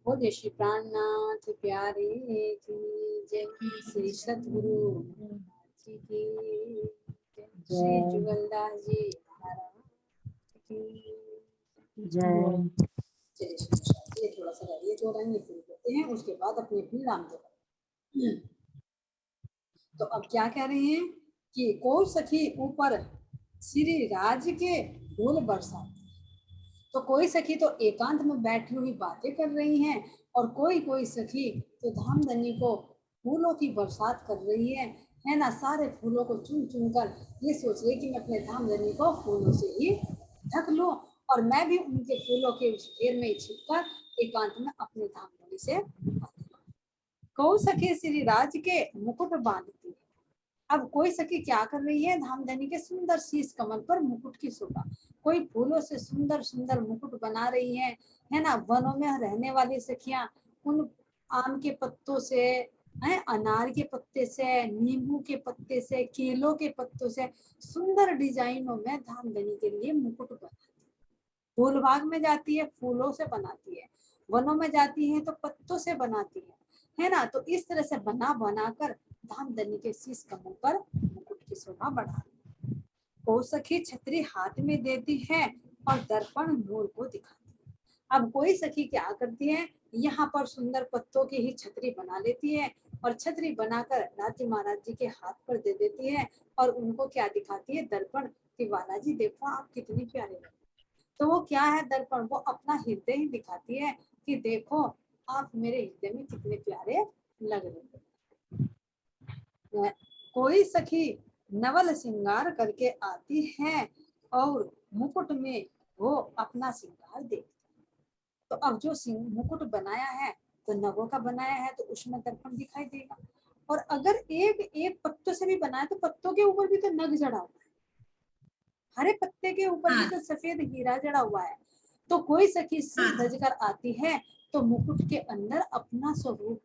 बोले श्री प्राणनाथ प्यारे की जय, श्री सतगुरु जी की जय, श्री जुगलदास जी महाराज की जय। ये थोड़ा सा ये जो रंग पूरे करते हैं, उसके बाद अपने अपने नाम जप। तो अब क्या कह रहे हैं कि को सखी ऊपर श्री राज के फूल बरसाती। तो कोई सखी तो एकांत में बैठी हुई बातें कर रही हैं, और कोई कोई सखी तो धामधनी को फूलों की बरसात कर रही है ना। सारे फूलों को चुन चुन कर ये सोच रही कि मैं अपने धामधनी को फूलों से ही ढक लूं, और मैं भी उनके फूलों के उस ढेर में छिपकर एकांत में अपने धामधनी से कौ सखी श्री राज के मुकुट बांधती है। अब कोई सखी क्या कर रही है, धामधनी के सुंदर शीश कमल पर मुकुट की शोभा, कोई फूलों से सुंदर सुंदर मुकुट बना रही है ना। वनों में रहने वाली सखियां उन आम के पत्तों से, अनार के पत्ते से, नींबू के पत्ते से, केलों के पत्तों से सुंदर डिजाइनों में धामधनी के लिए मुकुट बनाती है। फूल बाग में जाती है फूलों से बनाती है, वनों में जाती है तो पत्तों से बनाती है ना। तो इस तरह से बना बनाकर धामधनी के शीश कमल पर मुकुट की शोभा बढ़ा। को सखी छतरी हाथ में देती है और दर्पण नूर को दिखाती है। अब कोई सखी क्या करती है, यहाँ पर सुंदर पत्तों की ही छतरी बना लेती है, और छतरी बनाकर राजी महाराज जी के हाथ पर दे देती है, और उनको क्या दिखाती है, दर्पण कि वाला जी देखो आप कितनी प्यारे लगते। तो वो क्या है दर्पण, वो अपना हृदय ही दिखाती है कि देखो आप मेरे हृदय में कितने प्यारे लग रहे हैं। कोई सखी नवल श्रृंगार करके आती है और मुकुट में वो अपना श्रृंगार देखती है। तो अब जो मुकुट बनाया है तो नवों का बनाया है, तो उसमें दर्पण दिखाई देगा। और अगर एक एक पत्तों से भी बनाया तो पत्तों के ऊपर भी तो नग जड़ा हुआ है, हरे पत्ते के ऊपर भी तो सफेद हीरा जड़ा हुआ है। तो कोई सखी सिर धज कर आती है तो मुकुट के अंदर अपना स्वरूप।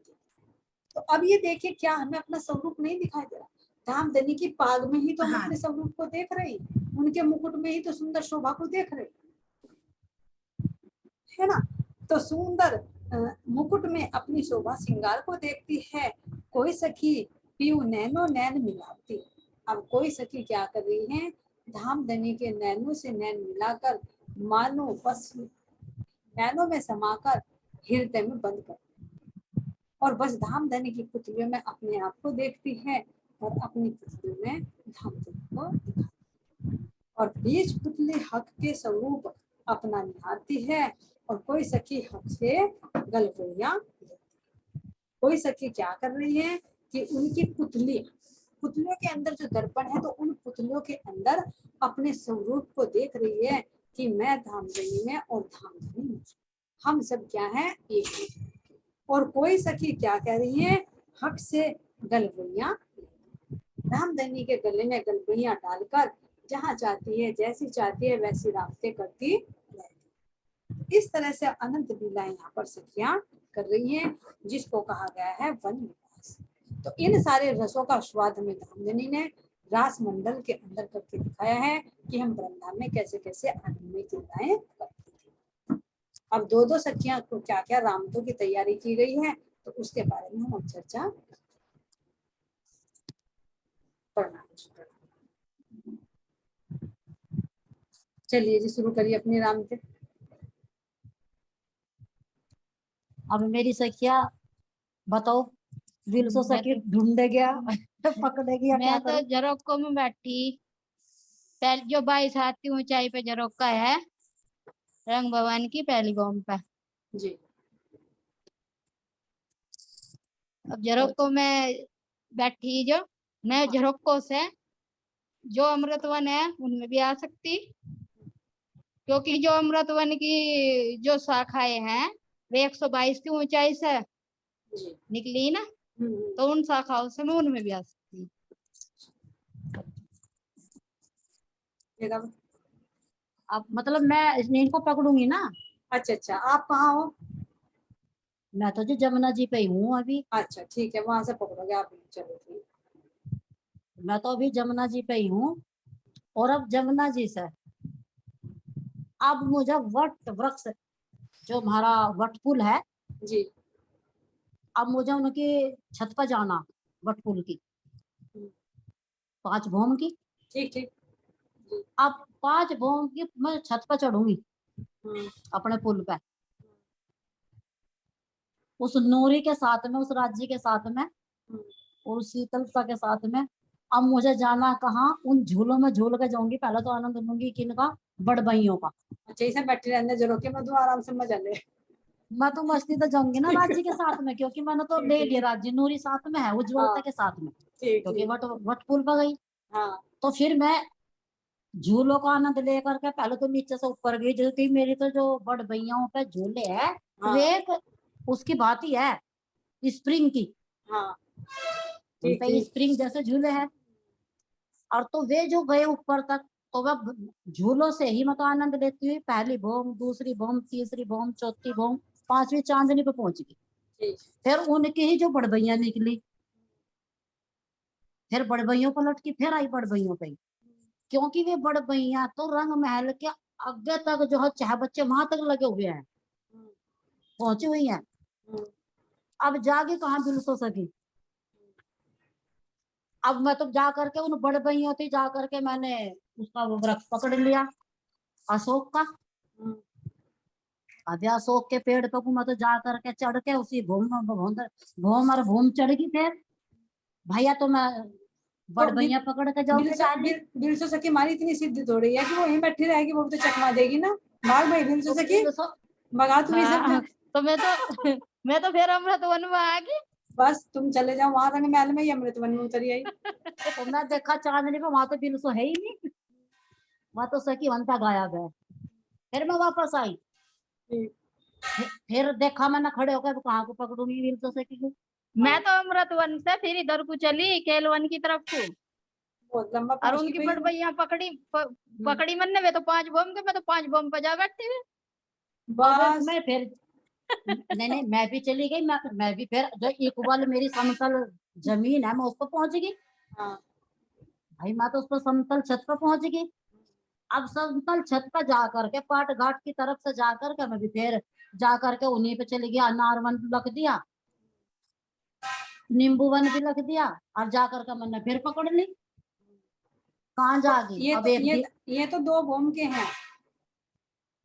तो अब ये देखिए क्या हमें अपना स्वरूप नहीं दिखाई दे रहा, धामधनी की पाग में ही तो हम अपने स्वरूप को देख रहे हैं, उनके मुकुट में ही तो सुंदर शोभा को देख रहे है ना। तो सुंदर मुकुट में अपनी शोभा श्रृंगार को देखती है। कोई सखी पीयू नैनो नैन मिलाती। अब कोई सखी क्या कर रही है, धामधनी के नैनों से नैन मिलाकर मानो बस नैनों में समाकर हृदय में बंद कर, और बस धामधनी की पुतलियों में अपने आप को देखती है, और अपनी पुतलियों में धामधनी को दिखाती, और बीच पुतली हक के स्वरूप अपना निहारती है, और कोई सखी हक से गलगोलियां लेती है। कोई सखी क्या कर रही है कि उनकी पुतलियों के अंदर जो दर्पण है, तो उन पुतलियों के अंदर अपने स्वरूप को देख रही है कि मैं धामधनी में और धामधनी में हम सब क्या है एक। और कोई सखी क्या कह रही है, हक से गलगोलियां, रामधनी के गले में गलगोलियां डालकर जहां चाहती है जैसी चाहती है वैसी रास्ते करती रहती। इस तरह से अनंत लीला यहाँ पर सखियां कर रही हैं, जिसको कहा गया है वन विलास। तो इन सारे रसों का स्वाद हमें धामधनी ने रास मंडल के अंदर करके दिखाया है कि हम वृंदावन में कैसे कैसे आनंदमय लीलाएं करते थे। अब दो दो सखियां को क्या क्या रामतों की तैयारी की गई है, तो उसके बारे में हम अब चर्चा करना। चलिए जी शुरू करिए अपनी राम के। अब मेरी सखिया बताओ, दिल से सखी ढूंढे गया पकड़े गया, मैं तो जरोक्को में बैठी, पहले जो 22 हाथ की ऊंचाई पे जरोक्का है रंग भवन की पहली गोम पे जी। अब जरोक्को में बैठी, जो मैं जरोक्को से जो अमृतवन है उनमें भी आ सकती, क्योंकि जो अमृतवन की जो शाखाएं हैं वे 122 की ऊंचाई से निकली ना, तो उन शाखाओं से मैं उनमें भी आ सकती। अब मतलब मैं इनको पकड़ूंगी ना। अच्छा अच्छा, आप कहाँ हो? मैं तो जो जमुना जी पे ही हूँ अभी। अच्छा ठीक है, वहां से पकड़ोगे आप। चलो ठीक, मैं तो अभी जमुना जी पे ही हूँ, और अब जमुना जी से अब मुझे वट वृक्ष जो हमारा वट पुल है जी। अब मुझे उनकी छत पर जाना, वटपुल की, हम्म, 5 भोम की। ठीक ठीक। जी। अब 5 भोम की मैं छत पर चढ़ूंगी हम्म, अपने पुल पे, उस नूरी के साथ में, उस राज्य के साथ में, हम्म, और उस शीतलता के साथ में। अब मुझे जाना कहाँ, उन झूलों में झूल के जाऊंगी। पहले तो आनंद लूंगी किनका, बड़बइयों का। अच्छा इसे बैठे रहने जरूर के मैं तो आराम से मजा ले। मैं तो मस्ती तो जाऊंगी ना राज्य के साथ में, क्योंकि मैंने तो ठीक ले ठीक। लिया राज्य, नूरी साथ में है, हाँ उज्ज्वलता के साथ में, ठीक क्योंकि ठीक। वट पुल पर गई। हाँ तो फिर मैं झूलों का आनंद लेकर के पहले तो नीचे से ऊपर गई, जो कि मेरी तो जो बड़बइयों पे झूले है, वे हाँ एक उसकी बात ही है, स्प्रिंग की। हाँ उन ठीक पे ठीक। स्प्रिंग जैसे झूले हैं। और तो वे जो गए ऊपर तक, तो वह झूलों से ही मैं तो आनंद लेती हुई पहली भोम, दूसरी भोम, तीसरी भोम, चौथी भोम, 5वीं चांदनी पे पहुंच गई। ठीक। फिर उनकी ही जो बड़बैया निकली, फिर बड़बैयों पर लटकी, फिर आई बड़बैयों पे ही। क्योंकि वे बड़बैया तो रंग महल के आगे तक जो है, चाहे बच्चे वहां तक लगे हुए हैं, हम्म, पहुंची हुई हैं। हम्म, अब जाके कहाँ दिल सो सकी। अब मैं तो जा करके उन बड़बैयों से जा करके मैंने उसका वो वृक्ष पकड़ लिया, अशोक का। हम्म, अब अशोक के पेड़ पे मैं तो जा करके चढ़ के उसी घूम घूम और घूम चढ़ गई। फिर भैया तो मैं तो बड़बैया पकड़ के जाऊंगी चाली। दिल से सखी हमारी इतनी सिद्धि थोड़ी है कि वो यहीं बैठी रहेगी, वो भी तो चकमा देगी ना। भाग भाई दिल से तो सखी, दिल सो, भगा तू भी हाँ सब। तो मैं तो मैं तो फिर अमृत वन में आ गई। बस तुम चले जाओ वहां रंग महल में, ही अमृत वन में उतरी आई। तो मैं देखा चांदनी पे, वहां तो दिल सो है ही नहीं, वहां तो सखी वनता गायब है। फिर मैं वापस आई। ठीक। फिर देखा मैंने खड़े होकर, कहाँ को पकड़ूंगी दिल तो सखी को। मैं हाँ तो अमृत वन से फिर इधर को चली केल वन की तरफ को, बहुत लंबा और पहुंच गई उनकी भाई वो। बड़बैया पकड़ी मैंने, वे तो 5 बम के, मैं तो 5 बम पे जा बैठी हुई। अब बस। मैं फिर, नहीं नहीं, मैं भी चली गई। मैं भी फिर जो इकबाल मेरी समतल जमीन है, मैं उस पर पहुंच गई। हाँ भाई मैं तो उस पर समतल छत पर पहुंच गई। अब समतल छत पर जा करके पाट घाट की तरफ से जा करके मैं भी फिर जा करके उन्हीं पे चली गया। अनार वन रख दिया, नींबू वन भी रख दिया, और जा करके मैंने फिर पकड़ ली। कहाँ तो जागी ये अब तो एक दिन। ये तो 2 घूम के हैं।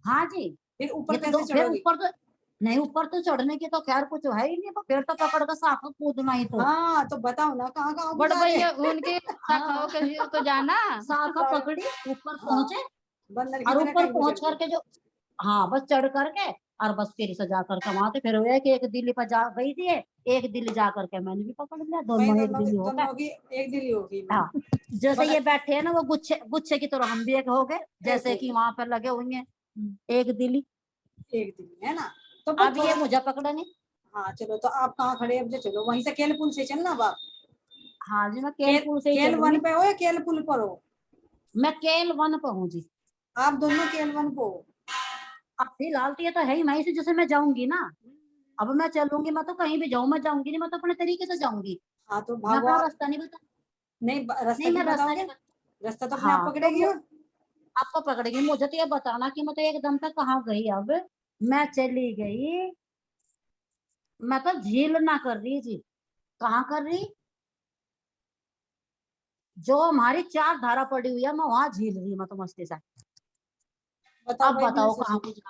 हाँ जी। फिर ऊपर ये तो कैसे दो, फिर चढ़ोगी? ऊपर तो नहीं, ऊपर तो चढ़ने की तो खैर कुछ है ही नहीं, तो फिर तो पकड़ कर साफ कूदना ही तो। हाँ तो बताओ ना कहाँ कहाँ को जा रहे बड़बैया हैं? उनके शाखाओं हाँ, के तो जाना। शाखा पकड़ी, ऊपर हाँ पहुंचे। बंदर की और तरह ऊपर कहीं भी चढ़ पहुंच गए। करके जो, हाँ बस चढ़ करके, और बस फिर से जा करके वहां से फिर हुआ कि एक दिल्ली पर जा गई थी, एक दिल्ली जा करके मैंने भी पकड़ लिया, वही दोनों एक दिल्ली हो गए। दोनों की एक दिल ही होगी मैं। हाँ, जैसे बस ये बैठे हैं ना, वो गुच्छे गुच्छे की तरह हम भी एक हो गए, एक जैसे हो कि गए। वहां पर लगे हुए हैं एक दिल्ली। एक दिल है ना। तो वो अब ये थोड़ा सा। मुझे पकड़ेंगे। हाँ चलो, तो आप कहाँ खड़े हैं? अब जो चलो वहीं से केल पुल से चलना। अब आप हाँ जी, मैं केलपुर से ही केल वन चलूंगी। पे हो या केल पुल पर हो? मैं केल वन पहुंची। आप दोनों केल वन को हो। अब फिलहाल तो ये तो है ही, वहीं से जैसे मैं जाऊंगी ना, अब मैं चलूंगी, मैं तो कहीं भी जाऊं, मैं जाऊंगी नहीं, मैं तो अपने तरीके से जाऊंगी। हाँ तो मैं भागो अपना आप। रास्ता नहीं बता, नहीं रास्ता नहीं क्यों मैं रास्ता बताओगे? नहीं बता। रास्ता तो अपने आप हाँ तो पकड़ेगी हो। आपको पकड़ेगी, मुझे तो ये बताना कि मैं तो एकदम तक कहाँ गई। अब मैं चली गई, मैं तो झील ना कर रही जी। कहाँ कर रही, जो हमारी 4 धारा पड़ी हुई है, मैं वहां झील रही, मैं तो मस्ती से। बताओ अब भाई दिल बताओ से कहाँ सुन। कुछ,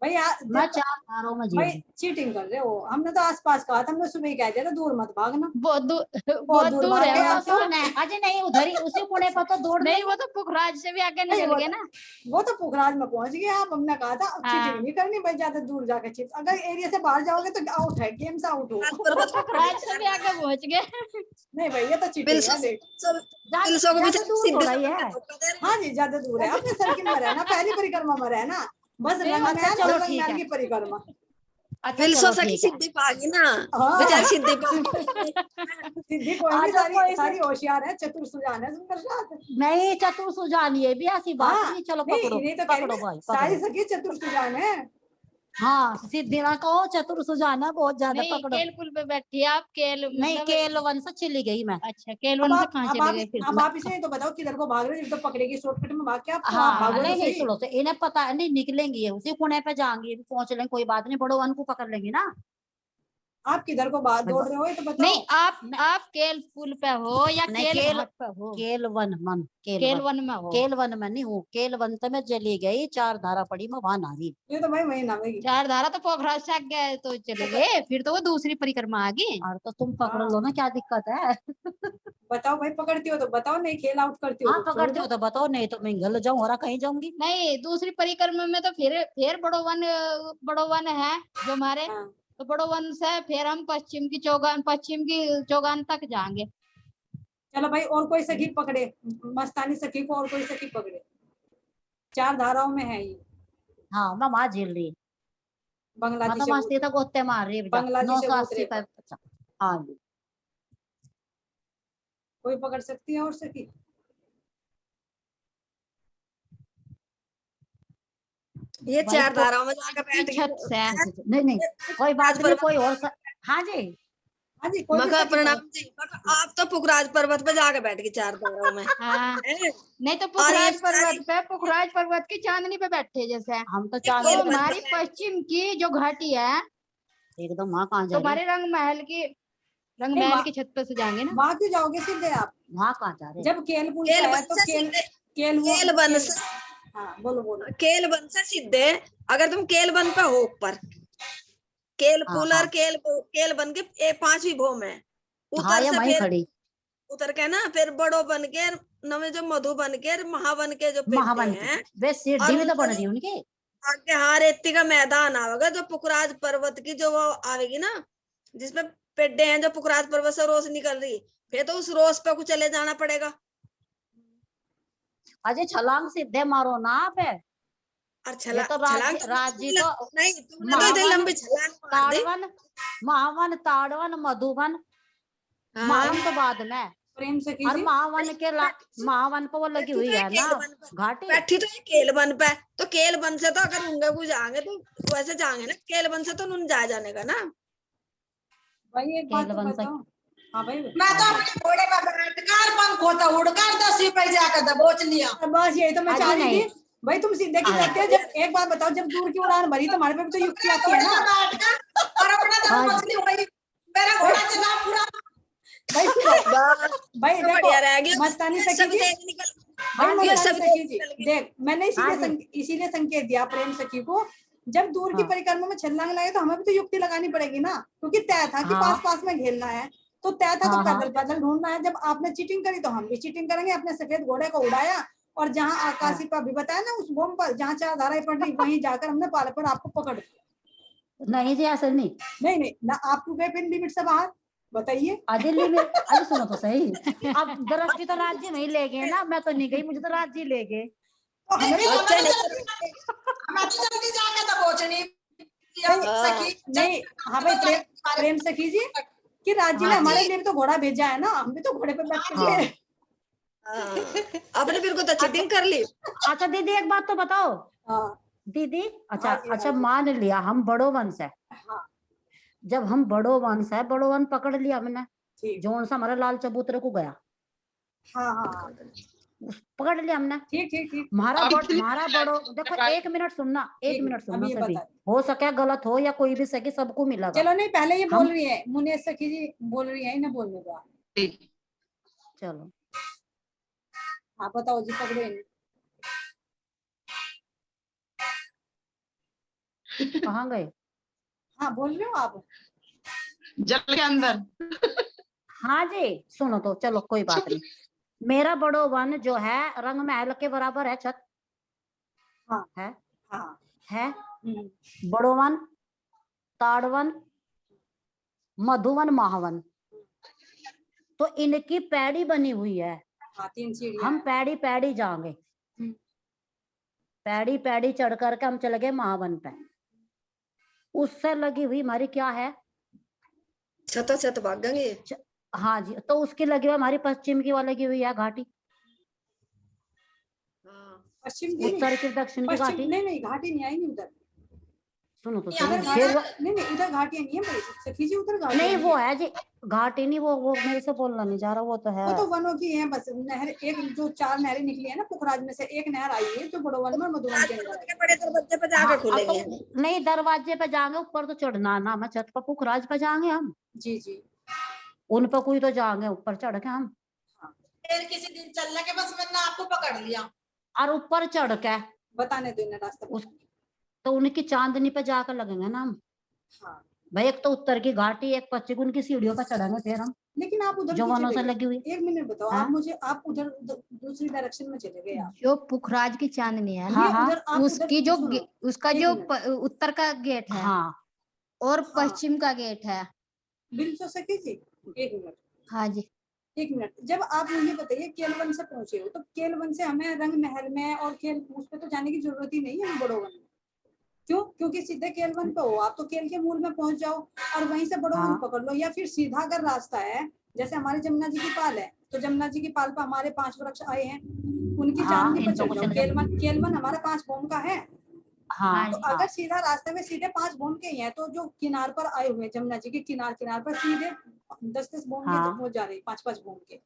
भाई मैं 4 धारों में झील भाई रही। चीटिंग कर रहे हो। हमने तो आसपास कहा था, हमने सुबह ही कह दिया था दूर मत भागना। बहुत दूर बहुत बहुत दूर दूर भाग है गए वो वो तो आप तो। तो। सुन है अजय, नहीं उधर ही उसी पुणे पर तो दौड़ नहीं वो लेंगे। तो पुखराज से भी आगे नहीं निकल गए ना। वो तो पुखराज में पहुंच गए आप। हमने कहा था अब चीटिंग हाँ नहीं करनी भाई, ज्यादा दूर जाकर चीट, अगर एरिया से बाहर जाओगे तो आउट है, गेम से आउट हो। वो तो पुखराज से भी आगे पहुंच गए। नहीं भाई ये तो चीटिंग है देख। ज्यादा ज्यादा दूर थोड़ा ही है। हाँ जी ज्यादा दूर है, अपने सर्किल में रहना, पहली परिक्रमा में रहना। बस नहीं रंग वो अच्छा महल और चलो रंग ठीक महल है, की परिक्रमा। अच्छा चलो ठीक है। हाँ सिद्धि सिद्धि कोई आ नहीं, जाओ सारी कोई सारी नहीं, होशियार है, चतुर सुजान है, सुंदर साथ। नहीं चतुर सुजान ये भी ऐसी बात हाँ नहीं, चलो नहीं पकड़ो नहीं तो कह रही पकड़ो ना, भाई सारी पकड़ो। सखी चतुर सुजान है। हाँ सीधी ना कहो, चतुर सुजाना बहुत ज्यादा नहीं पकड़ो। केल पुल पे बैठी आप, केल नहीं मतलब केलवन से चली गई मैं। अच्छा केल अब वन से आप कहाँ अब चले आप गए फिर? अब आप इसे तो बताओ किधर को भाग रहे हो, जब तो पकड़ेगी शॉर्टकट में भाग के आप, तो आप हाँ भागो तो नहीं नहीं सही। सुनो, तो इन्हें पता नहीं निकलेंगी, ये उसी कुने पे जाएंगी, पहुंच लेंगे, कोई बात नहीं, बड़ो वन को पकड़ लेंगी ना। आप किधर को भाग दौड़ रहे हो ये तो बताओ। नहीं आप केल पुल पे हो या नहीं, केल केल- घाट पे हो? केलवन मन, केल केलवन, वन में हो? केलवन में नहीं हूँ, केलवन तो मैं चली गई, चार धारा पड़ी मैं वहां नारी। ये तो भाई वही नामेगी। चार धारा तो पोखराज से आगे गए तो चले गए, फिर तो वो दूसरी परिक्रमा आ गई। और तो तुम पकड़ लो ना, क्या दिक्कत है। बताओ भाई, पकड़ती हो तो बताओ, नहीं खेल आउट करती हो हाँ तो छोड़ पकड़ते दो। हो तो बताओ, नहीं तो मैं गल जाऊं और कहीं जाऊंगी। नहीं दूसरी परिक्रमा में तो फिर बड़ो वन है जो हमारे, हाँ। तो बड़ो वन से फिर हम पश्चिम की चौगान तक जाएंगे। चलो भाई, और कोई सखी पकड़े, मस्तानी सखी को और कोई सखी पकड़े, चार धाराओं में है ये। हाँ मैं वहां झेल रही, मैं बांग्लादेश तो से मस्ती तक गोते मार रही है बेटा, बांग्लादेश से 980 उतरे पे। पर अच्छा, हाँ जी। कोई पकड़ सकती है और सखी? ये भाई चार को, धाराओं में जाकर की बैठ छत गई। से नहीं नहीं कोई बात नहीं, कोई और हाँ जी। हाँ जी, कोई भी मका सखी प्रणाम पकड़। जी, मका आप तो पुखराज पर्वत पे जाके बैठ गई चार धाराओं में। हाँ हैं? नहीं तो और ये पुखराज पर्वत की चांदनी पे बैठे जैसे। हम तो ये चांद तो केल वन हमारी है। पश्चिम की जो घाटी है, एकदम वहां कहाँ जा तो रहे हो, हमारे रंग नहीं, महल की छत पे से जाएंगे ना। वहां क्यों जाओगे सीधे आप? वहां कहाँ जा रहे हो। जब केल पुल केल पे है वन तो से केल, सीधे, केल वो केल वन केल, से, हाँ बोलो बोलो। केल वन से सीधे, अगर तुम केल वन पे हो ऊपर, केल हाँ पुल और हाँ केल बन के पांचवी भूम है, हाँ, उतर ये से वहीं फिर खड़ी उतर के ना फिर बड़ो बन के नवे जो मधु बन के महावन के जो पेड़े महावन की, हैं, वे सीढ़ी और भी तो उनसे बन रही है उनकी। आगे हाँ रेती का मैदान आवेगा, जो पुखराज पर्वत की जो वो आवेगी ना, जिसमें पेड्डे हैं, जो पुखराज पर्वत से रोज निकल रही, फिर तो उस रोज पे को चले जाना पड़ेगा। अजय छलांग सीधे मारो ना आप, और ये तो छलांग तो राज्य तो नहीं, तुमने तो इतनी महावन, लंबी छलांग मार दी। ताड़वन, महावन, ताड़वन, मधुवन, हाँ महावन तो बाद में, प्रेम सखी और जी, महावन पे वो लगी बैठी तो हुई है है ना केल वन पे, घाटी। बैठी तो है केल वन पे, तो केल वन से तो अगर होंगे को जाएंगे तो वैसे जाएंगे ना, केल वन से तो उन जाया जाने का ना। भाई एक बात तो केलवन से बताओ। हाँ भाई, मैं तो अपने घोड़े पर बैठकर पंख होता उड़कर 10 रुपए जाकर दबोच लिया। बस यही तो मैं चाह अजी रही नहीं, थी। भाई तुम सीधे की हाँ करते हो, जब एक बात बताओ, जब दूर की उड़ान भरी तो हमारे पे भी तो युक्ति आती है घोड़े ना। पर बैठकर और अपना हाँ दबोच ली वही, मेरा घोड़ा चला पूरा। भाई सुनो, बस भाई तो देखो, बढ़िया रह गया, मस्तानी ये सखी सब जी, देख निकल, भाई हाँ जी, ये मस्तानी सब सखी जी, देख निकल गया। देख मैंने हाँ जी, इसीलिए संकेत दिया प्रेम सखी को, जब दूर की हाँ परिक्रमा में छलांग लगाए तो हमें भी तो युक्ति लगानी पड़ेगी ना, क्योंकि तय था कि पास हाँ पास में खेलना है, तो तय था तो हाँ पैदल हाँ पैदल ढूंढना है। जब आपने चीटिंग करी तो हम भी चीटिंग करेंगे, अपने सफेद घोड़े को उड़ाया, और जहां आकाशी पर भी बताया ना, उस बम पर जहां चार धाराएं पड़ रही, वहीं जाकर हमने पाले पर आपको पकड़ लिया। नहीं जी ऐसे नहीं, नहीं नहीं ना, आपको गए पिन लिमिट से बाहर, बताइए। अदिल्ली में, अरे सुनो तो सही, अब दृष्टि तो राज्य में ही ले गए ना, मैं तो नहीं गई, मुझे तो राज्य ही ले गए। तो हमें भी अच्छा मैं तो जल्दी जाकर दबोचनी सखी। नहीं, हाँ भाई प्रेम सखी जी, कि राज्य ने हाँ हमारे जी, लिए भी तो घोड़ा भेजा है ना, हम भी तो घोड़े पे बैठ के हाँ गए। आपने फिर को तो चीटिंग कर ली। अच्छा दीदी एक बात तो बताओ हाँ दीदी, अच्छा हाँ जी, हाँ अच्छा जी। मान लिया हम बड़ो वंश है, हाँ जब हम बड़ो वंश है, बड़ो वन पकड़ लिया हमने, ठीक, जोन सा हमारा लाल चबूतरे को गया, हाँ हाँ पकड़ लिया हमने, ठीक ठीक ठीक हमारा बड़ो, देखो एक मिनट सुनना, एक ठीक, मिनट अब सुनना ये सभी, बता। हो सके गलत हो या कोई भी सके, सबको मिलेगा। चलो नहीं, पहले ये बोल हम रही है मुनिया सखी जी, बोल रही है, इन्हें बोलने दो आप। चलो हाँ बताओ जी, पकड़ो इन्हें। कहाँ गए। हाँ बोल रहे हो आप। जल के अंदर। हाँ जी सुनो तो, चलो कोई बात नहीं, मेरा बड़ो वन जो है रंग महल के बराबर है छत, हाँ है हाँ है बड़ो वन, ताड़वन, मधुवन, महावन, तो इनकी पैड़ी बनी हुई है, हाँ, 3 सीढ़ियाँ हम हैं। पैड़ी पैड़ी जाएंगे, पैड़ी पैड़ी चढ़ करके हम चले गए महावन पे, उससे लगी हुई हमारी क्या है, छतो छत भागेंगे। हाँ जी, तो उसकी लगी हुई हमारी पश्चिम की वाली लगी हुई है घाटी, हाँ पश्चिम की उत्तर की दक्षिण की पश्चिम घाटी, नहीं नहीं, घाटी नहीं आएगी उधर। सुनो तो यहाँ सही, पर फिर नहीं नहीं उधर घाटियां नहीं है भाई सखी जी, उधर घाटियां नहीं नहीं वो है। है जी घाटी नहीं, वो मेरे से बोलना नहीं जा रहा, वो तो है। वो तो वनों की है बस, नहर एक जो 4 नहरें निकली है ना पुखराज में से, एक नहर आई है जो बड़ोवन में और मधुवन के अंदर पर्वत आई। के बड़े दरवाजे पे हाँ जाकर अब खुलेंगे। तो नहीं, दरवाजे पे जाएंगे, ऊपर तो चढ़ना ना, मैं छत पर पुखराज पे जाएंगे हम, जी जी उन पर कोई तो जाएंगे ऊपर चढ़ के हम, फिर किसी दिन चलने के बस मैंने आपको पकड़ लिया। और ऊपर चढ़ के बताने दो इन्हें रास्ता उस बताने। तो उनकी चांदनी पे जाकर लगेंगे ना हम। हाँ भाई एक तो उत्तर की घाटी, एक पश्चिम, उनकी सीढ़ियों पर चढ़ेंगे फिर हम, लेकिन आप उधर जो क्यों वनों चले से गए? लगी हुई। एक मिनट बताओ, हाँ? आप मुझे, आप उधर दूसरी डायरेक्शन में चले गए आप। जो पुखराज की चांदनी है हाँ ना, हाँ उधर आप उसकी उधर जो सुनो, उसका एक जो मिनट। उत्तर का गेट है हाँ और हाँ पश्चिम का गेट है। बिल तो सके जी, एक मिनट हाँ जी। एक मिनट। जब आप मुझे बताइए केलवन से पहुंचे हो, तो केलवन से हमें रंग महल में और केल उस पे तो जाने की जरूरत ही नहीं है, हम बड़ोवन में। क्यों? क्योंकि सीधे केलवन पे हो आप, तो केल के मूल में पहुंच जाओ और वहीं से बड़ोवन हाँ पकड़ लो, या फिर सीधा अगर रास्ता है, जैसे हमारे जमुना जी की पाल है, तो जमुना जी की पाल पर हमारे 5 वृक्ष आए हैं, उनकी हाँ चांदनी पर इन पे चढ़ कुछ जाओ। चले जाओ। केलवन केलवन हमारा 5 भौम का है, हाँ हाँ तो जी। हाँ अगर सीधा रास्ते में सीधे 5 भौम के ही हैं, तो जो किनार पर आए हुए हैं जमुना जी के किनार किनार पर सीधे 10-10 भौम के हाँ वो जा रहे हैं, 5-5 भौम के,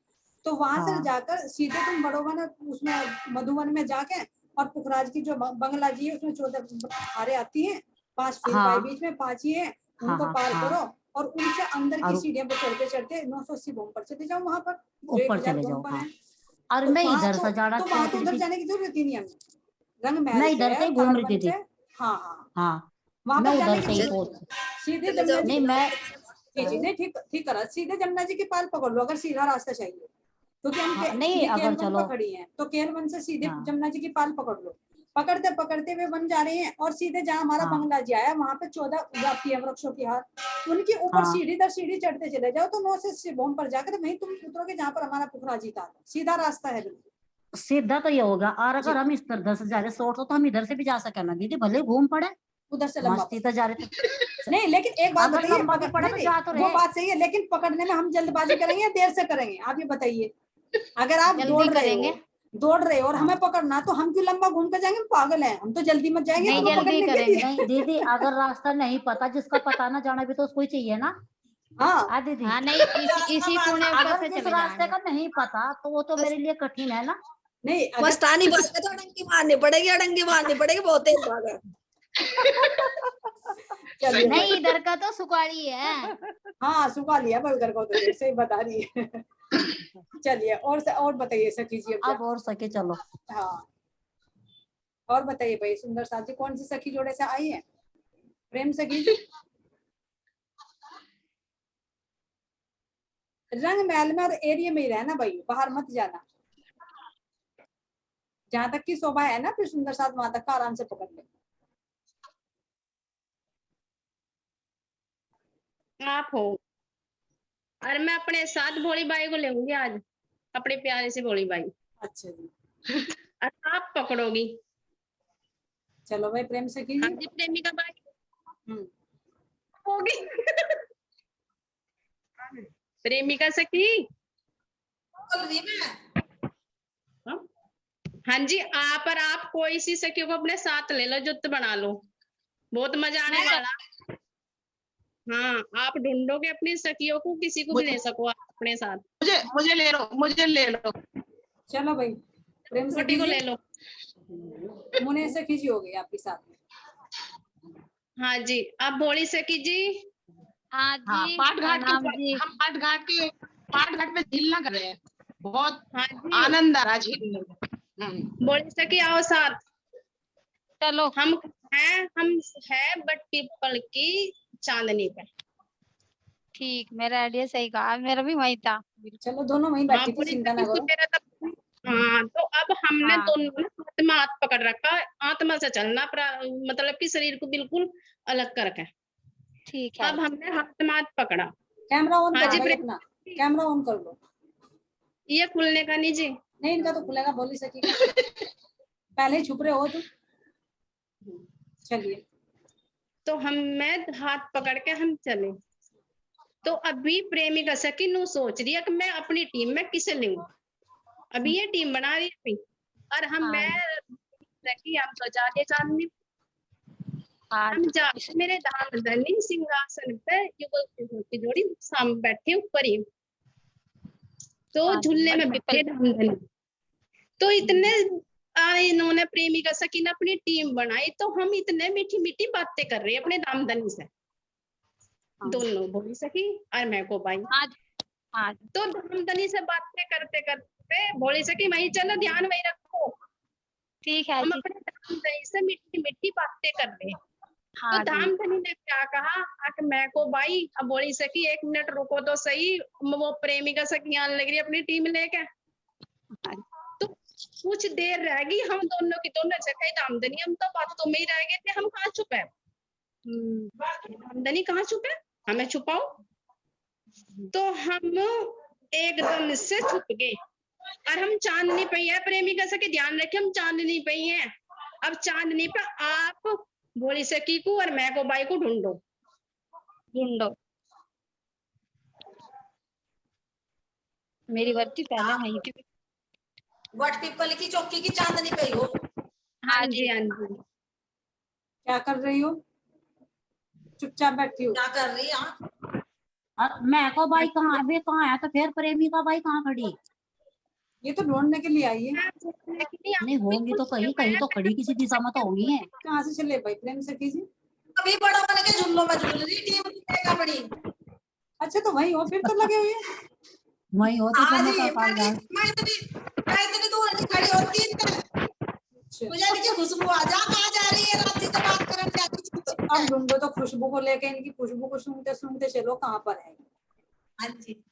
तो वहां से हाँ जाकर सीधे तुम बड़ोवन उसमें मधुवन में जाके, और पुखराज की जो बंगला जी है उसमें 14 हारे आती हैं, 5 फील पाई हाँ बीच में 5 ही है, हाँ उनको हाँ पार हाँ करो और उनसे अंदर की और सीढ़ियों पर चढ़ते चढ़ते 980 भौम पर चले जाओ, वहां पर जो ऊपर 1000 चले भौम जाओ। पर हाँ है। और तो मैं वहां इधर से जाना तो वहां तो सोच रही उधर थी, जाने की जरूरत ही नहीं हमें, रंग महल मैं पे इधर से है ही घूम तार रही वन थी। पे। हाँ हाँ हाँ वहां मैं पर जाने उधर की से ही जरूरत सोच, नहीं, सीधे चले जमुना जाओ। जी नहीं मैं जी नहीं ठीक ठीक करा, सीधे जमुना जी की पाल पकड़ लो अगर सीधा रास्ता चाहिए, क्योंकि हम हाँ नहीं ये अगर केलवन चलो, पर खड़ी हैं, तो केलवन से सीधे हाँ जमुना जी की पाल पकड़ लो, पकड़ते पकड़ते हुए बन जा रहे हैं, और सीधे जहाँ हमारा हाँ बंगला जी आया वहां पे 14 उगाती है वृक्षों की हार, उनके ऊपर हाँ सीढ़ी दर सीढ़ी चढ़ते चले जाओ, तो 9 से भूम पर जाकर वहीं तुम उतरोगे जहाँ पर हमारा पुखरा जी था, सीधा रास्ता है बिल्कुल। सीधा तो ये होगा। और जी अगर हम इस तरह से जा रहे शॉर्ट तो हम इधर से भी जा सके ना दीदी, भले घूम पड़े, उधर से लंबा मस्ती तो जा रहे थे। नहीं, लेकिन एक बात अगर बताइए, लंबा भी पकड़ पड़ा नहीं तो नहीं जा तो वो रहे। बात सही है, लेकिन पकड़ने में हम जल्दबाजी करेंगे या देर से करेंगे, आप ये बताइए। अगर आप जल्दी दौड़ रहे करेंगे। हो, दौड़ रहे हो और हाँ हमें पकड़ना, तो हम क्यों लंबा घूम कर जाएंगे, पागल हैं हम, तो जल्दी मत जाएंगे नहीं, तुम्हें जल्दी पकड़ने के करेंगे। लिए। नहीं दीदी, अगर रास्ता नहीं पता, जिसका पता ना जाना भी तो उसको ही चाहिए ना। हाँ आ दीदी, हाँ नहीं, इसी पुणे ऊपर अगर से जिस चले रास्ते जाएंगे। का नहीं पता तो वो तो मेरे लिए कठिन है ना। नहीं अगर मस्तानी बात है तो अडंगी मारनी पड़ेगी बहुत तेज भागा। चलिए नहीं, भाई, इधर का तो सुखाड़ी है। हाँ सुखा लिया भाई उधर को, तो देर से ही बता रही है। चलिए और बताइए सखी जी अब अब और सके चलो। हाँ और बताइए भाई, सुंदर साथ जी कौन सी सखी जोड़े से आई है? प्रेम सखी जी रंग महल में और एरिया में ही रहना भाई, बाहर मत जाना, जहां तक की शोभा है ना फिर सुंदर साथ वहां तक का आराम से पकड़ ले। आप हो और मैं अपने साथ भोली बाई को लेंगी आज, अपनी प्यारी सी भोली बाई, अच्छा जी और आप पकड़ोगी। चलो भाई प्रेम सखी हाँ जी। जी, प्रेमिका बाई हम्म, होगी। प्रेमिका सखी। बोल रही मैं। हाँ हाँ जी, आप कोई सी सखी को अपने साथ ले लो, जुत्त बना लो, बहुत मजा आने वाला। हाँ, आप ढूंढोगे अपनी सखियों को, किसी को भी ले सको आप अपने साथ। मुझे ले लो। चलो भाई प्रेम छोटी सखी को जी, ले लो। मुने सखी जी हो गई आपके साथ में। हाँ जी, अब भोली सखी जी। हाँ हाँ जी, पाट घाट प्रणाम जी। हम पाट घाट में झील ना कर रहे हैं, बहुत हाँ जी, आनंद आ रहा झील में। भोली सखी आओ साथ। चलो हम है बट पीपल की चांदनी पे। ठीक, मेरा आइडिया सही कहा, मेरा भी वही था। चलो दोनों वहीं हाँ बैठी थी, भोली चिंता ना सखी करो। मेरा तब। हाँ तो अब हमने हाँ दोनों ने आत्मा हाथ पकड़ रखा है, आत्मा से चलना मतलब कि शरीर को बिल्कुल अलग करके। ठीक है। अब हमने हाथ में हाथ पकड़ा। कैमरा ऑन हाँ करो जी भाई प्रेम, अपना, कैमरा ऑन कर लो। ये खुलने का नहीं जी। नहीं इनका तो खुलेगा, भोली सखी का पहले ही छुप रहे हो तुम। चलिए तो मैं हाथ पकड़ के हम चले। तो अभी प्रेमिका सखी नु सोच रही है कि मैं अपनी टीम में किसे लूं। अभी ये टीम बना रही है अभी, और हम हाँ मैं सखी हम तो जाने चांदनी। हाँ हम जा मेरे धामधनी सिंहासन पे युगल की जोड़ी सामने बैठे ऊपर ही, तो हाँ जी, झूले बट में पीपल बैठे धामधनी। तो इतने इन्होंने प्रेमिका सखी ने अपनी टीम बनाई, तो हम इतने मीठी मीठी बातें कर रहे हैं अपने धामधनी से, हाँ दोनों भोली सखी और मैं को भाई। हाँ जी, हाँ जी, तो धामधनी से बातें करते करते भोली सखी वही चलो ध्यान वही रखो, ठीक है हम जी, अपने धामधनी से मीठी मीठी बातें कर रहे हैं। तो हाँ जी, धामधनी ने क्या कहा, कि मैं को भाई अब बोली सकी 1 मिनट रुको तो सही, वो प्रेमिका सखी आने लग रही अपनी टीम लेके। हाँ जी, तो कुछ देर रह गई, हम दोनों की दोनों जगह धामधनी, हम तो बातों में ही रह गए थे, हम कहाँ छुपे, धामधनी कहाँ छुपे, हमें छुपाओ। तो हम एकदम से छुप गए, और हम चांदनी पे है प्रेमिका सखी, ध्यान रखे हम चांदनी पे ही हैं। अब चांदनी पे आप भोली सखी को और मैं को बाई को ढूंढो, ढूंढो। मेरी वर्दी पहले वहीं थी। वट पीपल की चौकी की चांदनी पे ही हो। हाँ जी हाँ जी। क्या कर रही हो? चुपचाप बैठी हो? क्या कर रही है? हाँ, मैं को भाई कहाँ, अभी कहाँ है, तो फिर प्रेमिका भाई कहाँ खड़ी? ये तो ढूंढने के लिए आई है। नहीं होंगी तो कहीं कहीं तो खड़ी, किसी दिशा में तो होगी है। कहाँ से चले भाई प्रेम सखी जी? अभी बड़ा बन के झुल्लो में झूल रही टीम लेगा बड़ी। अच्छा तो वही हो फिर तो लगे हुए हैं। वही हो तो फिर आज मैं ही पाल जाऊं। मैं इतनी दूर नहीं खड़ी होती अच्छा, मुझे इनकी खुशबू आ जा, कहाँ जा रही है रात से तो बात करने जाती तो थी। अब ढूंढो तो खुशबू को लेके, इनकी खुशबू को सूंघते सूंघते चलो कहाँ पर है। हाँ जी,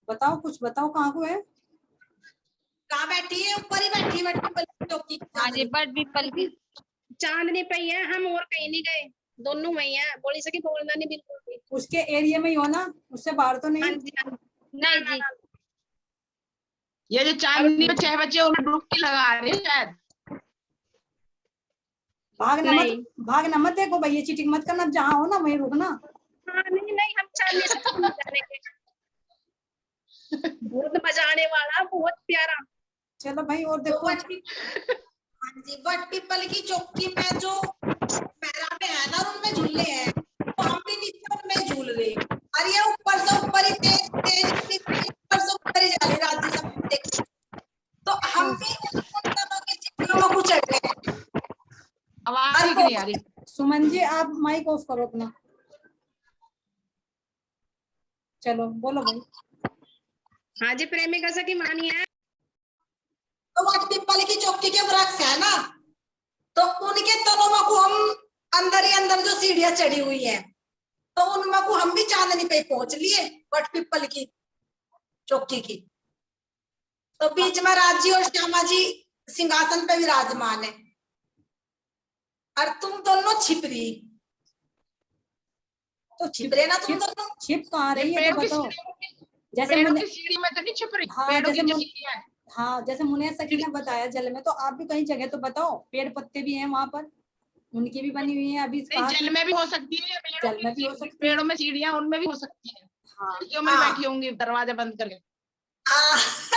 बताओ कुछ बताओ कहाँ को है। कहाँ बैठी है? ऊपर ही बैठी वट पीपल की चौकी की हाँ जी, चांदनी। बट पीपल की। चांदनी पे ही है, हम और कहीं नहीं गए, दोनों वही है, बोली सकी बोलना नहीं बिल्कुल भी। उसके एरिया में ही हो ना, उससे बाहर तो हाँ नहीं? जी हाँ जी। नहीं जी, ये जो चांदनी में 6 बच्चे उन्हें डुबकी लगा रहे हैं शायद। भागना मत, नहीं भागना मत, देखो भाई ये चीटिंग मत करना, जहाँ हो ना वहीं रुकना। हाँ नहीं नहीं, हम चांदनी से कहीं नहीं जाने के। बहुत मजा आने वाला, बहुत प्यारा। चलो भाई और तो देखो। हाँ जी, वट पीपल की चौकी में जो पैरा पे है ना उनमें झूले हैं, तो हम भी नीचे उनमें झूल रहे, और ये ऊपर से ऊपर ही तेज तेज ऊपर से ऊपर ही जा रही राज्य सब देख। तो हम भी दोनों की चिट्ठियों में कुछ चढ़ गए। आवाज ही नहीं आ रही। सुमन जी आप माइक ऑफ करो अपना। चलो बोलो भाई। हाँ जी, प्रेमिका सखी मानी है। तो वट पीपल की चौकी के वृक्ष है ना, तो उनके तनों को हम अंदर ही अंदर जो सीढ़ियां चढ़ी हुई है, तो उनमें को हम भी चांदनी पे पहुंच लिए वट पीपल की चौकी की। तो बीच में राजी और श्यामा जी सिंहासन पे विराजमान है, और तुम दोनों छिप रही। तो छिप रहे ना तुम दोनों? छिप कहाँ रही है पेड़ों तो की बताओ। सीढ़ी- जैसे पेड़ों मुने, की सीढ़ी में तो नहीं छिप रही। हाँ पेड़ों जैसे की जो मुन, सीढ़ियां हैं। हाँ जैसे मुने सखी ने बताया जल में, तो आप भी कहीं जगह तो बताओ, पेड़ पत्ते भी हैं वहां पर, उनकी भी बनी हुई है अभी नहीं, कहा जल कि- में भी हो सकती है, जल में भी हो सकती है। पेड़ों में सीढ़ियां उनमें भी हो सकती है। हाँ सीढ़ियों में बैठी होंगी दरवाजा बंद करके।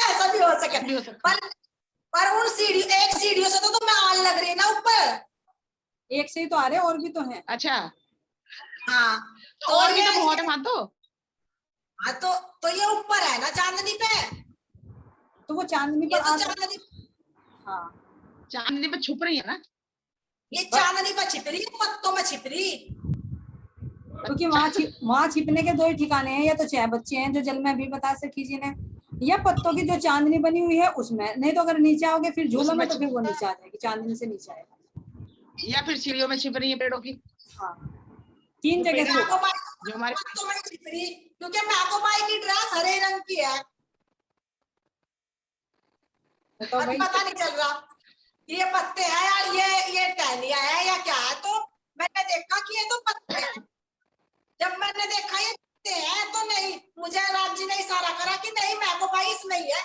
ऐसा भी हो सके, भी हो सकता है। पर उन सीढ़ी एक सीढ़ियों से तो तुम्हें आग लग रही है ना ऊपर। एक से ही तो आ रहे, और भी तो हैं। अच्छा, हाँ तो और भी तो बहुत है वहां तो। हाँ तो ये ऊपर है ना चांदनी पे, तो वो चांदनी ये पर तो आ चांदनी, हाँ चांदनी पे छुप रही है ना। ये चांदनी पे छिप रही है, पत्तों में छिप रही। क्योंकि वहां छिपने के दो ही ठिकाने हैं, या तो 6 बच्चे हैं जो जल में अभी बता सकी जी ने, या पत्तों की जो चांदनी बनी हुई है उसमें। नहीं तो अगर नीचे आओगे फिर झूलों में, तो फिर वो नीचे आ जाएगी, चांदनी से नीचे आएगा। या फिर सीढ़ियों में छिप रही है पेड़ों की। हाँ 3 जो जगह पेड़ से होगा। जो हमारे पत्तों में छिप रही, क्योंकि मैकोबाई की ड्रेस हरे रंग की है, बताओ और भाई। पता नहीं चल रहा ये पत्ते हैं यार, ये टहनिया है या क्या है। तो मैंने देखा कि ये तो पत्ते हैं, जब मैंने देखा ये पत्ते हैं तो नहीं, मुझे राज जी ने इशारा करा कि नहीं मैकोबाई इसमें ही है।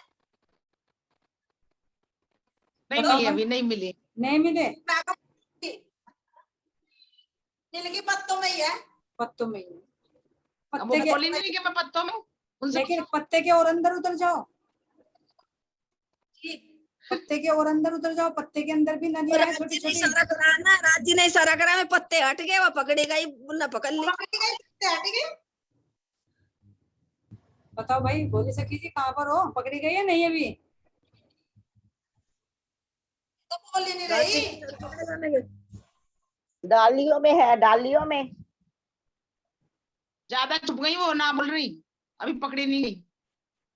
नहीं बताओ मिली, भाई। अभी नहीं मिली। नहीं मिले, नीलगी पत्तों में ही है। पत्तों में ही है। अब पत्ते वो के, बोली नहीं कि मैं पत्तों में उनसे लेकिन पत्ते के और अंदर उतर जाओ। पत्ते के और अंदर उतर जाओ, पत्ते के अंदर भी नदियां हैं छोटी राज्य ने छोटी। इशारा करा ना, राज्य ने इशारा करा, मैं पत्ते हट गए, वो पकड़ी गई, न पकड़ ली। हट गए। बताओ भाई, बोली सखी जी कहाँ पर हो, पकड़ी गई है नहीं अभी? तो बोल ही नहीं राज्य रही। की इशारा करने के। डालियों में है, डालियों में। ज्यादा छुप गई वो, ना बोल रही, अभी पकड़ी नहीं गई।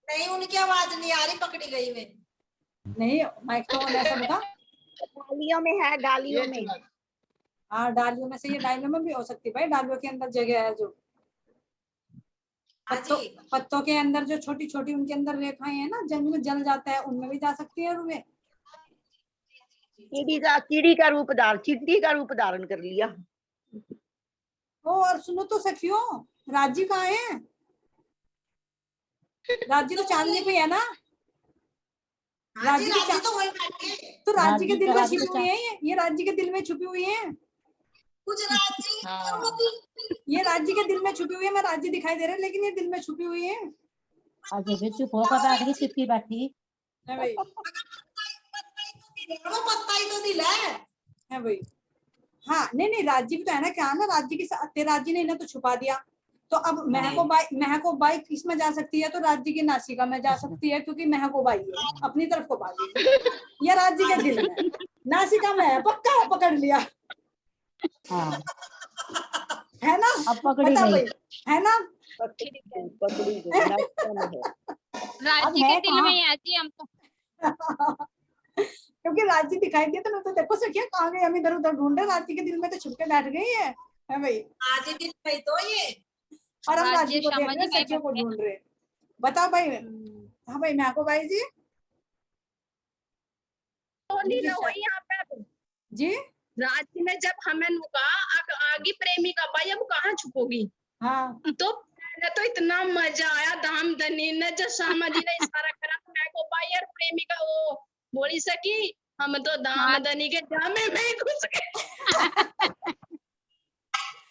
नहीं, उनकी आवाज नहीं आ रही, पकड़ी गई मैं। नहीं, माइक तो ऑन है सबका। डालियों में है, डालियों ये में। चुप। हाँ, डालियों में से, ये डालियों में भी हो सकती है भाई, डालियों के अंदर जगह है जो हाँ पत्तों जी। पत्तों के अंदर जो छोटी छोटी उनके अंदर रेखाएं हैं ना, जंग में जल जाता है, उनमें भी जा सकती है रुए। चीड़ी का रूप धारण, चींटी का रूप धारण कर लिया। ओ, और सुनो तो सखियों, राजी कहाँ है? राजी तो चांदनी पे है ना? हाँ जी, राजी के राजी तो वही बैठे। तो राजी के राजी दिल का में राजी छुपी हुई है, ये राजी के दिल में छुपी हुई है, कुछ राजी हाँ। ये राजी के दिल में छुपी हुई है। मैं राजी दिखाई दे रहा है, लेकिन ये दिल में छुपी हुई है। अजय भी चुप होकर बैठ गई, चिपकी बैठी। है भाई, वो पत्ता ही तो दिल है भाई। हाँ, नहीं नहीं, राजी भी तो है ना, क्या ना, राजी के साथ राजी ने इन्हें तो छुपा दिया, तो अब महको बाई किसमें जा सकती है? तो राज्य की नासिका में जा सकती है, क्योंकि महको बाई है, अपनी तरफ को भागेगी। या राज्य के दिल में, नासिका में है, पक्का है, पकड़ लिया हाँ, है ना? अब पकड़ी बता गई। भाई, है ना? पकड़ी गई, नाश्ता में है। राज्य है के दिल कहाँ? में ही आती है हम तो। क्योंकि राज्य दिखाई दिया, तो मैं तो देखो सखिया कहाँ गई, हम इधर उधर ढूंढे, राज्य के दिल में तो छुप के बैठ गई है भाई। आज ही दिन में तो ये। और हम राज्य राज्य को देख समझ रहे हैं, गए सखियों को बच्चे। ढूंढ रहे हैं। बताओ भाई। हाँ भाई, मैं को भाई जी बोली ना वही यहाँ पे। जी। राज्य ने जब हमें नुका आगे प्रेमी का भाई, अब कहाँ छुपोगी? हाँ, तो पहले तो इतना मजा आया, धामधनी ने जब श्यामा जी ने इशारा करा तो मैं को भाई यार प्रेमी का वो बोली सकी, हम तो धामधनी के जामे में ही घुस गए।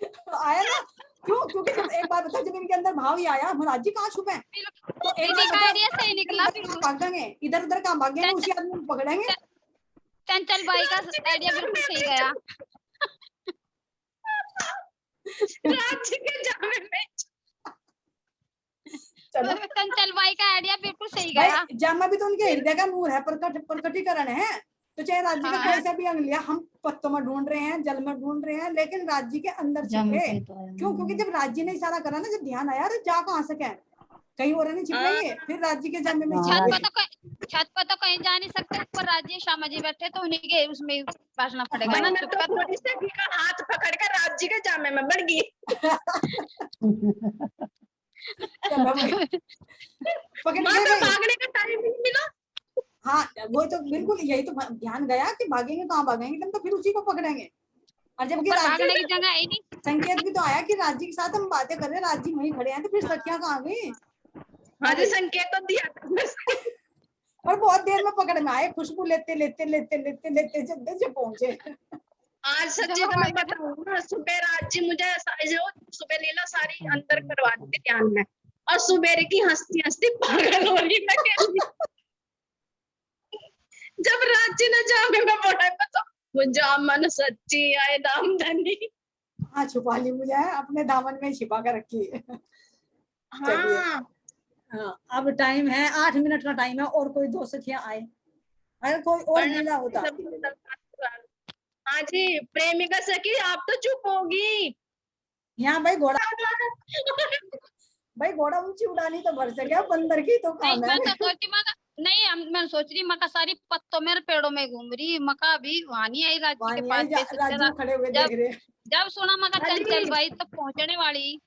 तो आया ना, क्यों? क्योंकि जब एक बार बता, जब इनके अंदर भाव ही आया, हम राज्य कहाँ छुपे हैं, तो एक दीदी बार का आइडिया सही निकला। भागेंगे इधर उधर, कहाँ भागेंगे, उसी आदमी को पकड़ेंगे। चंचल भाई का आइडिया बिल्कुल सही गया। राज्य के जामे में। चलो चंचल भाई का आइडिया बिल्कुल सही गया। भाई, जामा भी तो उनके हृदय का नूर है, प्रकटीकरण है, तो चाहे राज्य का हाँ। कोई सा भी अंग लिया, हम पत्तों में ढूंढ रहे हैं, जल में ढूंढ रहे हैं, लेकिन राज्य के अंदर जमी छिपे। पे तो है। क्यों? क्योंकि जब राज्य ने इशारा करा ना, जब ध्यान आया, अरे जा कहाँ सके, कहीं और नहीं छिप रही है, फिर राज्य के जामे में हाँ, छिप गई। छत पर तो कहीं जा नहीं सकते, ऊपर राज्य श्यामा जी बैठे, तो उन्हीं के उसमें बैठना पड़ेगा ना, मैं चुप तो कर। थोड़ी सखी का हाथ पकड़ कर राज्य के जामे में बढ़ गई। चलो भाई, पकड़ वहां गए तो भाई। भागने का टाइम नहीं मिला। हाँ, वो तो बिल्कुल, यही तो ध्यान गया कि भागेंगे कहाँ, भागेंगे तुम तो फिर उसी को पकड़ेंगे। और जबकि ऊपर राज्य भागने की जगह है नहीं। संकेत भी तो आया कि राज्य के साथ हम बातें कर रहे हैं, राज्य वहीं खड़े हैं, तो फिर सखियां कहाँ गई? हाँ जी, संकेत तो दिया था। और बहुत देर में पकड़ में आए, खुशबू लेते लेते लेते लेते लेते जब पहुंचे। आज सच्ची तो मैं बताऊँ ना, सुबह राज्य मुझे जो सुबह लीला सारी अंदर करवा दी ध्यान में, और सुबह की हंसती हंसती पागल हो रही मैं अकेली। जब राज्य ने जामे में पड़ा तो वो जामन सच्ची आए दामधनी। हाँ, छुपा ली मुझे, अपने दामन में छिपा कर रखी है। चलिए, हाँ हाँ, अब टाइम है 8 मिनट का टाइम है, और कोई दो सखियां आए, अगर कोई और लीला होता। हाँ जी, प्रेमिका सखी आप तो चुप होगी। यहाँ भाई घोड़ा, भाई घोड़ा ऊंची उड़ानी तो भर सके, बंदर की तो नहीं, काम मैं है। तो सोचती मैं सोच रही मका सारी पत्तों में पेड़ों में घूम रही, मका भी वहां नहीं आई राज्य के पास। राज्य खड़े हुए देख रहे। जब सुना मका चंचल भाई तो पहुंचने वाली।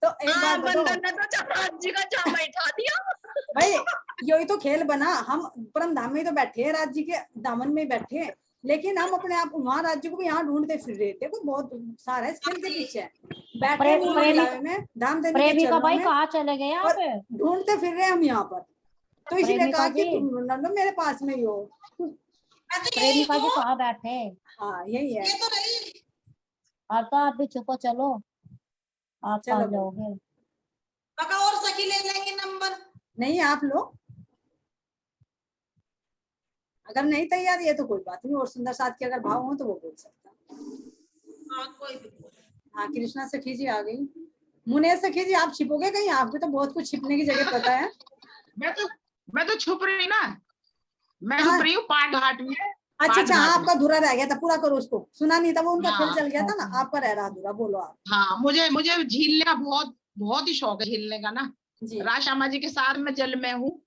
तो एक हाँ, बात बताओ बंदर ने तो राज्य का जामा बैठा दिया। भाई, यही तो खेल बना, हम परम धाम में तो बैठे हैं, राज्य के दामन में बैठे हैं, लेकिन हम अपने आप वहाँ राज्य को भी यहाँ ढूंढते फिर रहे थे। कोई बहुत सारा है इस खेल के पीछे, बैठे में धाम देने के प्रेमिका चरणों भाई में, कहाँ चले गए आप? और ढूंढते फिर रहे हम यहाँ पर, तो इसीलिए प्रेमिका कहा कि जी। तुम ढूंढना मेरे पास में ही हो। मैं तो यही प्रेमिका जी हूँ। कहाँ बैठे? हाँ, यही है। ये तो रही। अब तो आप भी छुपो, चलो आप चलो कहाँ भाई। जाओगे? पका और सखी ले लेंगे नंबर। नहीं, आप लोग अगर नहीं तैयार है तो कोई बात नहीं, और सुंदर साथ के अगर भाव हो तो वो बोल सकता है। हाँ कोई भी बोले। हाँ कृष्णा सखी जी आ गई। मुने सखी जी आप छिपोगे कहीं? आपको तो बहुत कुछ छिपने की जगह पता है। मैं तो छुप रही ना, मैं हाँ। छुप रही हूँ पाट घाट में। अच्छा अच्छा, घाट हाँ में। आपका अधूरा रह गया था, पूरा करो उसको। सुना नहीं था वो, उनका खेल हाँ। चल गया था ना, आपका रह रहा अधूरा, बोलो आप। हाँ, मुझे झीलने का बहुत ही शौक है, झीलने का ना। जी राजश्यामा जी के साथ मैं जल में हूँ,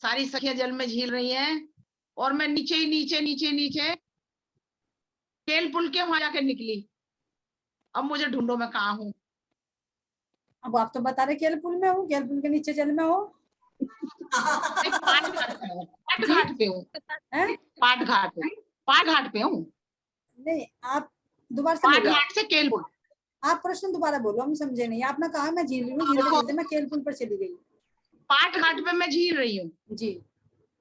सारी सखियां जल में झील रही हैं, और मैं नीचे केल पुल के वहां जाके निकली। अब मुझे ढूंढो मैं कहाँ हूँ। अब आप तो बता रहे केल पुल में हूँ, केल पुल के नीचे जल में हो। नहीं, पाट घाट पे हूँ, पाट घाट पे हूँ, हैं? पाट घाट पे हूँ। नहीं आप दोबारा से पाट बोलो, घाट से केल पुल। आप प्रश्न दोबारा बोलो, हम समझे नहीं। आपने कहा मैं झील रही हूँ, झीलते झीलते मैं केल पुल पर चली गई। पाट घाट पे मैं झील रही हूँ। जी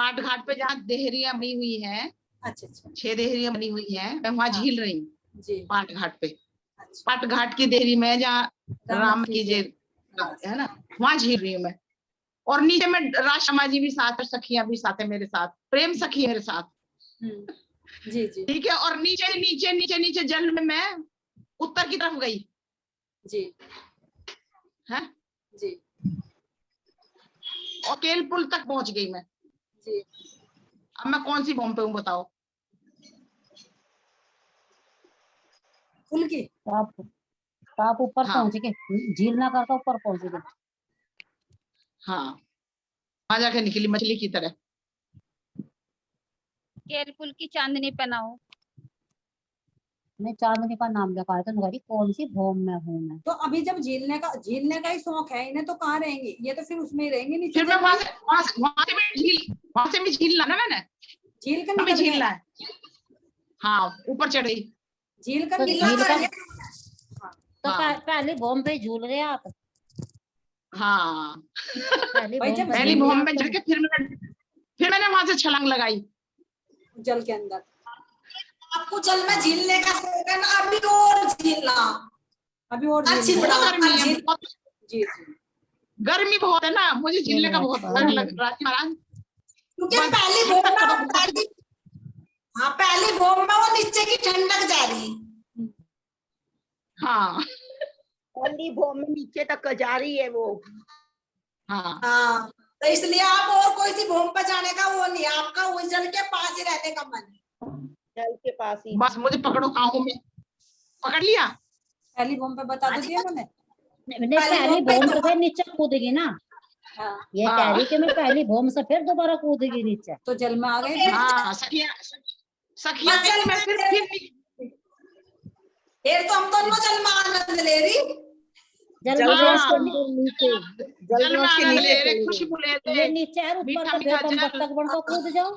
पाट घाट पे जहाँ देहरियां बनी हुई हैं, अच्छा अच्छा 6 देहरियां बनी हुई हैं, मैं वहां हाँ। झील रही हूँ जी पाट घाट पे। अच्छा। पाट घाट की देहरी में जहाँ राम की जय जय है ना, वहां झील रही हूँ मैं। और नीचे में राजश्यामा जी भी साथ, सखियां भी साथ है मेरे साथ, प्रेम सखी है मेरे साथ। जी जी ठीक है, और नीचे जल में मैं उत्तर की तरफ गई जी है, जी और केल पुल तक पहुंच गई मैं। जी। अब मैं कौन सी बॉम्ब पे हूँ बताओ? पुल की। तो आप ऊपर हाँ। पहुंच गए, झील ना करके ऊपर पहुंच गए। हाँ, वहां जाके निकली मछली की तरह। केल पुल की चांदनी पहनाओ। मैं चांदनी का नाम लिखा है तो नगारी कौन सी भूम में हूँ मैं। तो अभी जब झीलने का ही शौक है इन्हें, तो कहाँ रहेंगे ये? तो फिर उसमें ही रहेंगे नीचे फिर मैं जल में। वहां से भी झीलना ना मैंने, झील कर हमें निकल गए। झीलना है। हाँ, ऊपर चढ़ गई। झील कर तो निकल झील का गए। तो हाँ। पहले भूम पे झूल रहे आप। हाँ, पहली भाई भूम जब पे पहली झूल बॉम्ब रहे में आप चढ़ के फिर मैंने वहां से छलांग लगाई जल के अंदर। आपको जल में झीलने का शौक है ना, अभी और झीलना। अभी और अच्छी झील। बड़ा बहुत गर्मी है, झील। बहुत जी जी गर्मी बहुत है ना, मुझे झीलने का बहुत डर लग रहा है महाराज। क्योंकि बस पहली जब भूम तक में करो पहली, हाँ पहली भूम में वो नीचे की ठंडक जा रही। हाँ पहली भूम में नीचे तक जा रही है वो। हाँ, हाँ तो इसलिए आप और कोई सी भूम पर जाने का वो नहीं है, आपका उस जल के पास ही रहने का मन है। जल के पास ही। बस मुझे पकड़ो, कहाँ हूँ मैं? पकड़ लिया। पहली बॉम्ब पे बता तो दिया मैंने। नहीं, पहली भूम से फिर नीचे कूदेगी ना। हाँ ये कह रही कि मैं पहली भूम से फिर दोबारा कूदेगी नीचे। तो जल में आ गए। हाँ, सखियां जल मैं फिर फिर तो हम दोनों जल में आनंद ले रही। जल जल में रस फिर के अंदर नीचे, जल जल में रस के आनंद नीचे ले रहे, चले गए। खुशबू ले ये रहे, नीचे है, ऊपर मीठा तो मीठा फिर तुम जल। बत्तख बन को कूद जाओ।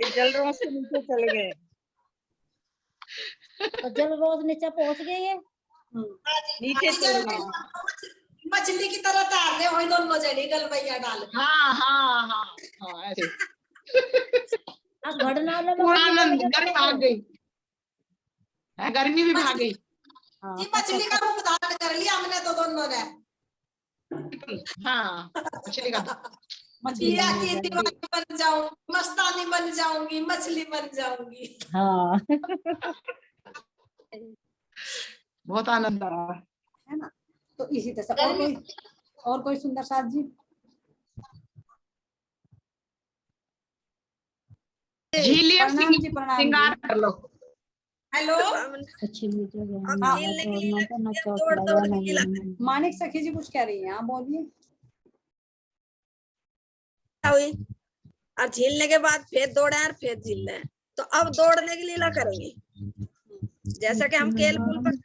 ये जल रस के नीचे चले गए। तो जल रोज नीचे पहुंच गए ये। नीचे चले गए। मछली की तरह तैरने वही दोनों जड़ी गलबैया डाल के। हाँ हाँ हाँ हाँ, ऐसे अब घड़नाले में पूरा कभी आनंद, निकल गर्मी गए भाग गई है, गर्मी भी भाग गई। हाँ जी मछली का रूप धारण कर लिया हमने तो दोनों ने। हाँ, मछली का मछली पिया बन की गई। दीवानी बन जाऊंगी, मस्तानी बन जाऊंगी, मछली बन जाऊंगी। हाँ। बहुत आनंद आ रहा है। है ना? तो इसी तरह से और कोई सुंदर साथ जी। झीलिए प्रणाम जी, प्रणाम श्रृंगार जी। कर लो। हेलो अच्छी मीठी अब ना झीलने के दौड़ना लिए तो ना चोट दौड़ लगे दौड़ ना के गिला मानिक सखी जी कुछ कह रही हैं, आप बोलिए। हुई और झीलने के बाद फिर दौड़े और फिर झील रहे हैं, तो अब दौड़ने की लीला करेंगे। जैसा कि हम केल पुल पर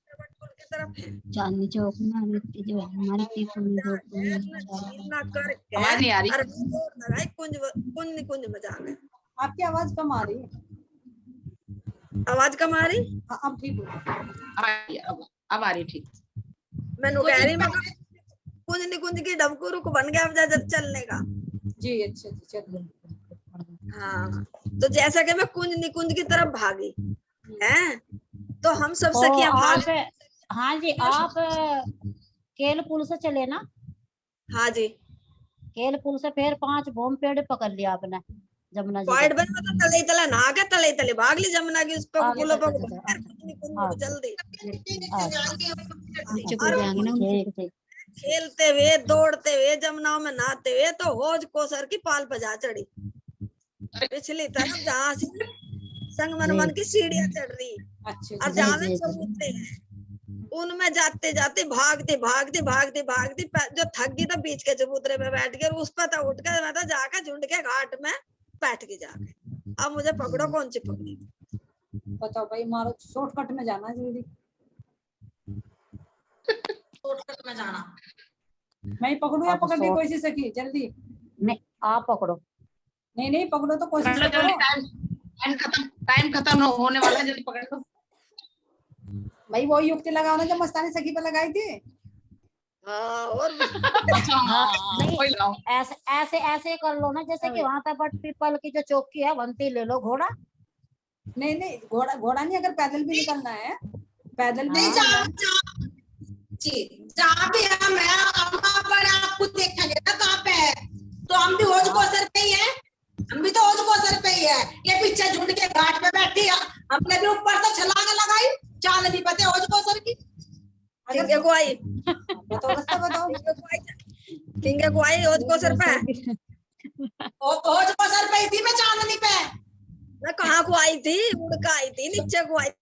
पुल की तरफ हैं, चांदनी चौक में मिट्टी जो हमारी थी झीलना करके आवाज नहीं आ रही। और दौड़ लगाई कुंज कुंज में जाके। आपकी आवाज कम आ रही है। आवाज कम आ रही? हाँ अब ठीक हो। अब आ रही ठीक। मैंने कह रही मैं कुंज निकुंज की डबकू रुक बन गया अब जब चलने का। जी अच्छा जी चलिए। हाँ, तो जैसा कि मैं कुंज निकुंज की तरफ भागी हैं, तो हम सब तो सखियां भाग। आप, हाँ जी, आप केल पुल से चले ना। हाँ जी, केल पुल से फिर 5 भूम पेड़ पकड़ लिया आपने। जमुना जी फाइट का। बन में तो तले तले नहा के तले तले भाग ली जमुना की उस पे हाँ, पुलों पे अच्छा, हाँ। जल्दी नीचे और कूद जाएंगे ना उनके। ठीक ठीक। खेलते हुए दौड़ते हुए जमुनाओं में नहाते हुए तो होज कोसर की पाल पे जा चढ़ी पिछली तरफ जहाँ से संगमन मन की सीढ़ियां चढ़ रही अच्छे और जी जहाँ जी, में जी। चबूतरे हैं उनमें जाते जाते भागती भागती भागती भागती जो थक गई तो बीच के चबूतरे पे बैठ के उस पर तो उठ कर मैं तो जाकर झुंड के घाट में बैठ के जाके अब मुझे पकड़ो कौन सी पकड़ी बताओ भाई, मारो शॉर्टकट में जाना जल्दी। शॉर्टकट में जाना। मैं पकड़ू या अब पकड़ने की शॉर्ट- कोशिश की जल्दी? नहीं, आप पकड़ो। नहीं नहीं, पकड़ो तो कोशिश पकड़ लो तो जल्दी, करो। टाइम खत्म होने वाला है, जल्दी पकड़ लो। भाई वो युक्ति लगाओ ना जो मस्तानी सखी पे लगाई थी। हाँ और हाँ, नहीं, कोई लगाओ। ऐसे ऐसे ऐसे कर लो ना, जैसे कि वहां पर बट पीपल की जो चौकी है वंती ले लो घोड़ा। नहीं नहीं, घोड़ा घोड़ा नहीं, अगर पैदल भी निकलना है पैदल भी नहीं निकलना जहाँ है। जी जहाँ भी हम है हम पर आपको देखेंगे ना कहाँ पे है, तो हम भी होज कोसर पे ही है, हम भी तो होज कोसर पे ही है। ये पीछे झुंड के घाट पे बैठी है, हमने भी ऊपर से छलांग लगाई, चांदनी पते होज कोसर की। किंगे को आई बताओ रास्ता बताओ। किंगे को आई होज को सर पे होज कोसर पे ही थी मैं चांदनी पे। मैं कहाँ को आई थी उड़ के आई थी नीचे को आई